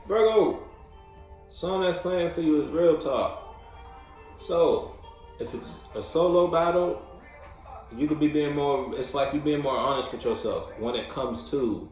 Virgo, song that's playing for you is Real Talk. So, if it's a solo battle, you could be being more, it's like you being more honest with yourself when it comes to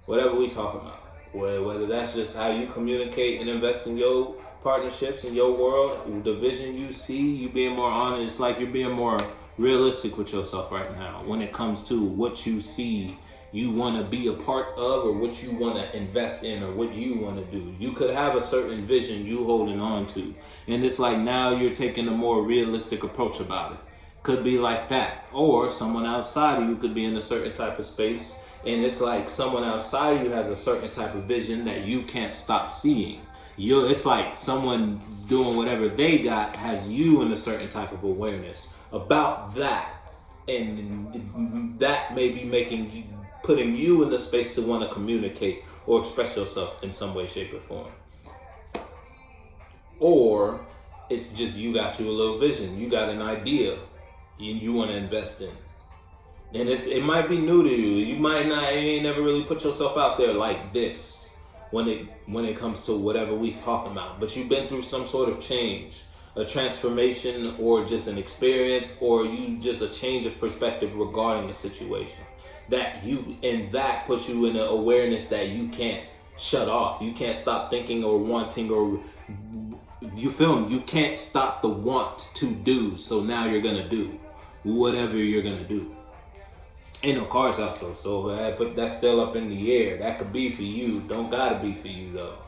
whatever we talking about. Whether that's just how you communicate and invest in your partnerships in your world, the vision you see, you being more honest. It's like you're being more realistic with yourself right now when it comes to what you see you want to be a part of, or what you want to invest in, or what you want to do. You could have a certain vision you holding on to, and it's like now you're taking a more realistic approach about it. Could be like that, or someone outside of you could be in a certain type of space, and it's like someone outside of you has a certain type of vision that you can't stop seeing. It's like someone doing whatever they got has you in a certain type of awareness about that, and that may be making you, putting you in the space to want to communicate or express yourself in some way, shape, or form. Or it's just you got you a little vision, you got an idea you want to invest in, and it might be new to you. You might not, you ain't never really put yourself out there like this when it comes to whatever we talking about. But you've been through some sort of change, a transformation, or just an experience, or you just a change of perspective regarding a situation that puts you in an awareness that you can't shut off. You can't stop thinking or wanting, or you feel me? You can't stop the want to do. So now you're gonna do whatever you're gonna do. Ain't no cards out though, so but that's still up in the air. That could be for you. Don't gotta be for you though.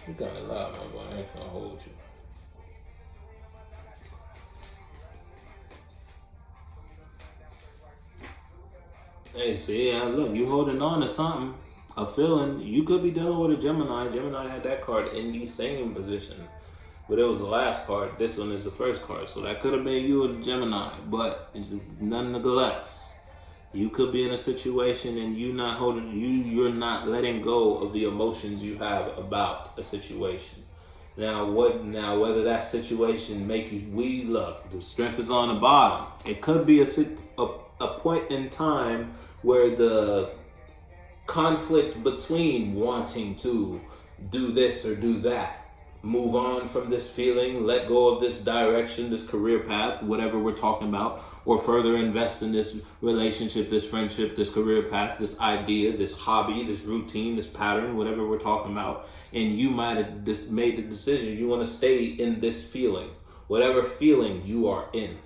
You got a lot, my boy. I ain't gonna hold you. Hey, see, look, you holding on to something, a feeling. You could be dealing with a Gemini. Gemini had that card in the same position, but it was the last card. This one is the first card, so that could have been you and Gemini. But it's nonetheless, you could be in a situation and you're not letting go of the emotions you have about a situation. Now, whether that situation make you, look, the strength is on the bottom. It could be a point in time where the conflict between wanting to do this or do that, move on from this feeling, let go of this direction, this career path, whatever we're talking about, or further invest in this relationship, this friendship, this career path, this idea, this hobby, this routine, this pattern, whatever we're talking about. And you might have made the decision you want to stay in this feeling, whatever feeling you are in.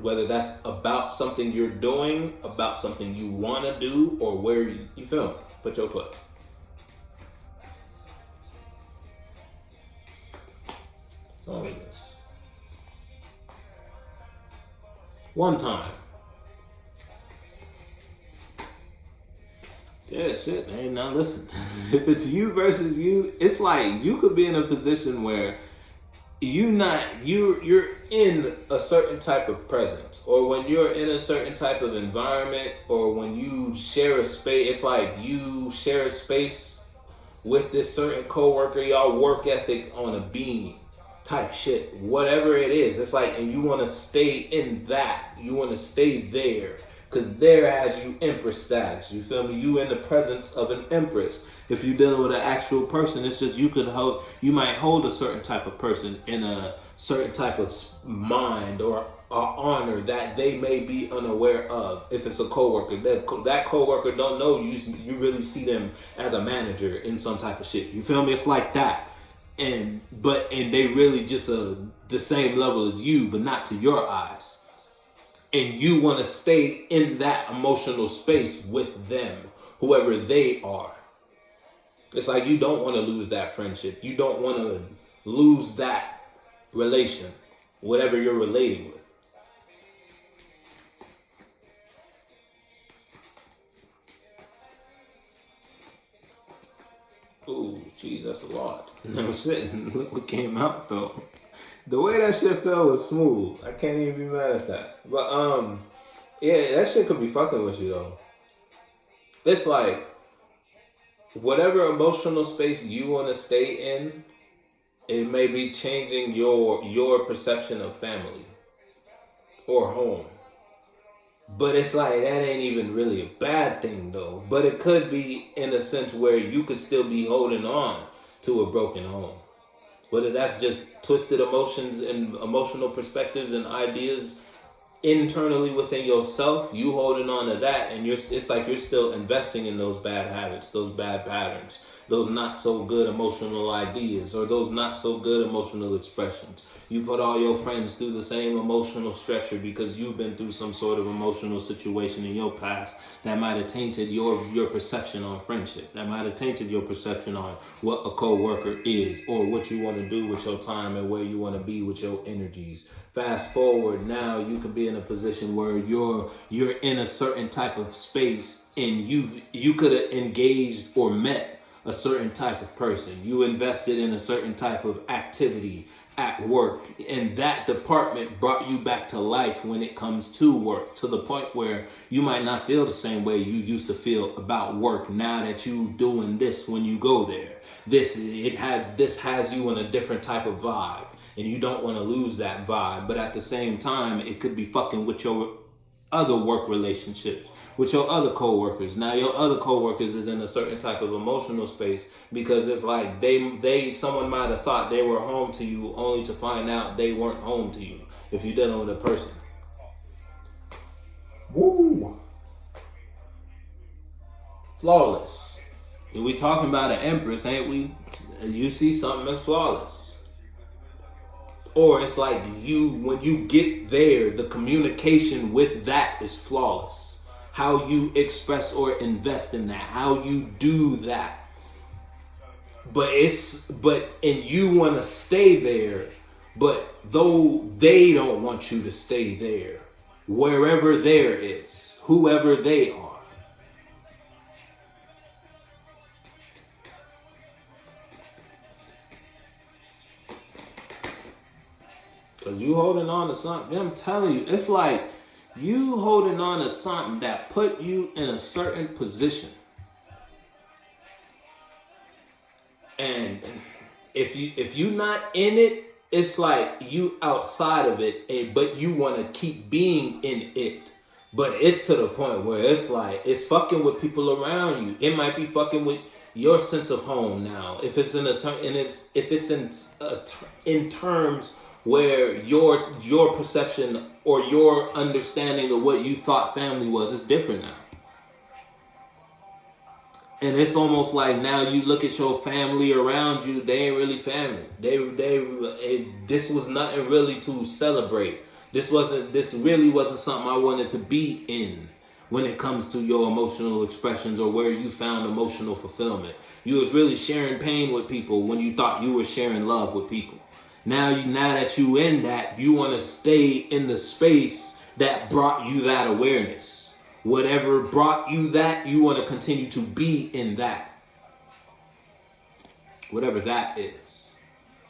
Whether that's about something you're doing, about something you want to do, or where you feel me? Put your foot. It's only this. One time. Yeah, shit, man. Now listen, if it's you versus you, it's like you could be in a position where you're in a certain type of presence, or when you're in a certain type of environment, or when you share a space. It's like you share a space with this certain coworker, y'all work ethic on a beam type shit, whatever it is. It's like, and you want to stay in that, you want to stay there, because there has you empress status. You feel me? You in the presence of an empress. If you're dealing with an actual person, it's just you might hold a certain type of person in a certain type of mind or honor that they may be unaware of. If it's a coworker, that coworker don't know you really see them as a manager in some type of shit. You feel me? It's like that, and they really just the same level as you, but not to your eyes. And you want to stay in that emotional space with them, whoever they are. It's like you don't want to lose that friendship. You don't want to lose that relation, whatever you're relating with. Ooh, geez, that's a lot. No shit. Look what came out though. The way that shit felt was smooth. I can't even be mad at that. But yeah, that shit could be fucking with you though. It's like whatever emotional space you want to stay in, it may be changing your perception of family. or home. But it's like that ain't even really a bad thing though. But it could be in a sense where you could still be holding on to a broken home. Whether that's just twisted emotions and emotional perspectives and ideas internally within yourself, you holding on to that, and it's like you're still investing in those bad habits, those bad patterns, those not so good emotional ideas, or those not so good emotional expressions. You put all your friends through the same emotional stretcher because you've been through some sort of emotional situation in your past that might have tainted your perception on friendship, that might have tainted your perception on what a co-worker is, or what you want to do with your time and where you want to be with your energies. Fast forward, now you can be in a position where you're in a certain type of space, and you could have engaged or met a certain type of person. You invested in a certain type of activity at work, and that department brought you back to life when it comes to work, to the point where you might not feel the same way you used to feel about work now that you doing this when you go there. This has you in a different type of vibe, and you don't want to lose that vibe, but at the same time it could be fucking with your other work relationships, with your other coworkers. Now your other coworkers is in a certain type of emotional space because it's like someone might have thought they were home to you only to find out they weren't home to you if you're dealing with a person. Woo! Flawless. We talking about an empress, ain't we? You see something that's flawless. Or it's like when you get there, the communication with that is flawless. How you express or invest in that, how you do that. But you want to stay there, but though they don't want you to stay there, wherever there is, whoever they are. Because you holding on to something, I'm telling you, it's like you holding on to something that put you in a certain position. And if you not in it, it's like you outside of it, but you want to keep being in it. But it's to the point where it's like it's fucking with people around you. It might be fucking with your sense of home now. If it's in terms where your perception or your understanding of what you thought family was is different now. And it's almost like now you look at your family around you, they ain't really family. This was nothing really to celebrate. This really wasn't something I wanted to be in when it comes to your emotional expressions or where you found emotional fulfillment. You was really sharing pain with people when you thought you were sharing love with people. Now that you in that, you want to stay in the space that brought you that awareness. Whatever brought you that, you want to continue to be in that. Whatever that is.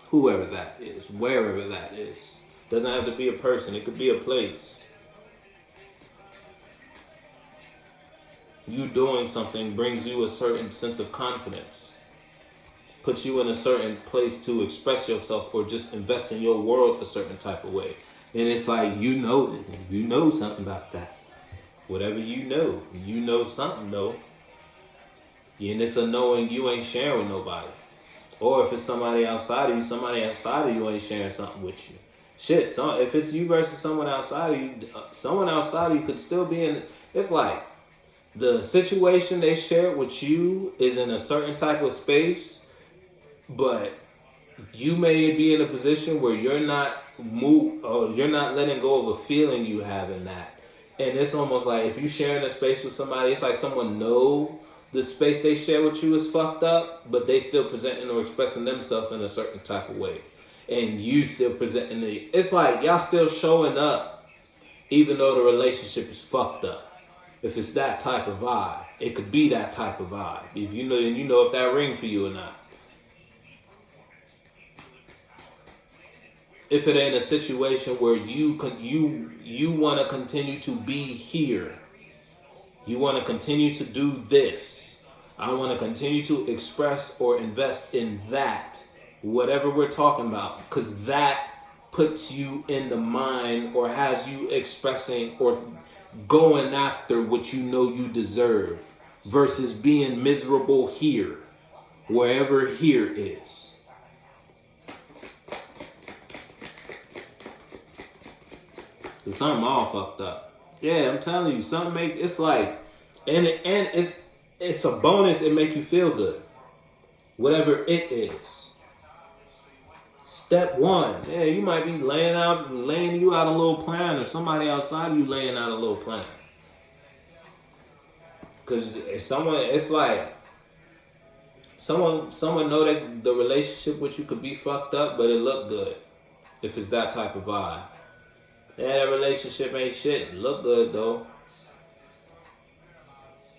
Whoever that is. Wherever that is. Doesn't have to be a person. It could be a place. You doing something brings you a certain sense of confidence. Puts you in a certain place to express yourself or just invest in your world a certain type of way. And it's like, you know something about that. Whatever you know something though. And it's a knowing you ain't sharing with nobody. Or if it's somebody outside of you ain't sharing something with you. Shit, if it's you versus someone outside of you could still be in, it's like the situation they share with you is in a certain type of space, but you may be in a position where you're not letting go of a feeling you have in that. And it's almost like if you sharing a space with somebody, it's like someone know the space they share with you is fucked up, but they still presenting or expressing themselves in a certain type of way. And you still presenting it. It's like y'all still showing up even though the relationship is fucked up. If it's that type of vibe, it could be that type of vibe. If you know if that ring for you or not. If it ain't a situation where you want to continue to be here, you want to continue to do this. I want to continue to express or invest in that, whatever we're talking about, because that puts you in the mind or has you expressing or going after what you know you deserve versus being miserable here, wherever here is. Cause something all fucked up. Yeah, I'm telling you, something it's like, and it's a bonus. It make you feel good, whatever it is. Step one, yeah, you might be laying you out a little plan, or somebody outside of you laying out a little plan. Cause it's like someone know that the relationship with you could be fucked up, but it look good. If it's that type of vibe. Yeah, that relationship ain't shit. Look good though.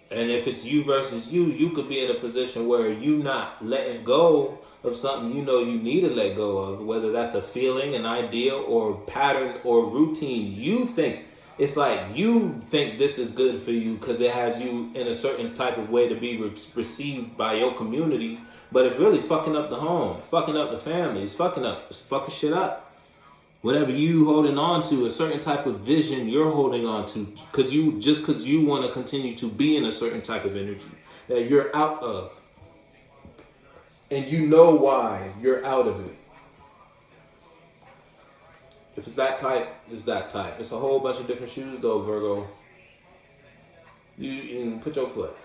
And if it's you versus you could be in a position where you not letting go of something you know you need to let go of, whether that's a feeling, an idea, or pattern or routine. You think it's like you think this is good for you because it has you in a certain type of way to be received by your community, but it's really fucking up the home, fucking up the family, it's fucking shit up. Whatever you holding on to, a certain type of vision you're holding on to, because you want to continue to be in a certain type of energy that you're out of, and you know why you're out of it. If it's that type, it's that type. It's a whole bunch of different shoes though, Virgo. You put your foot.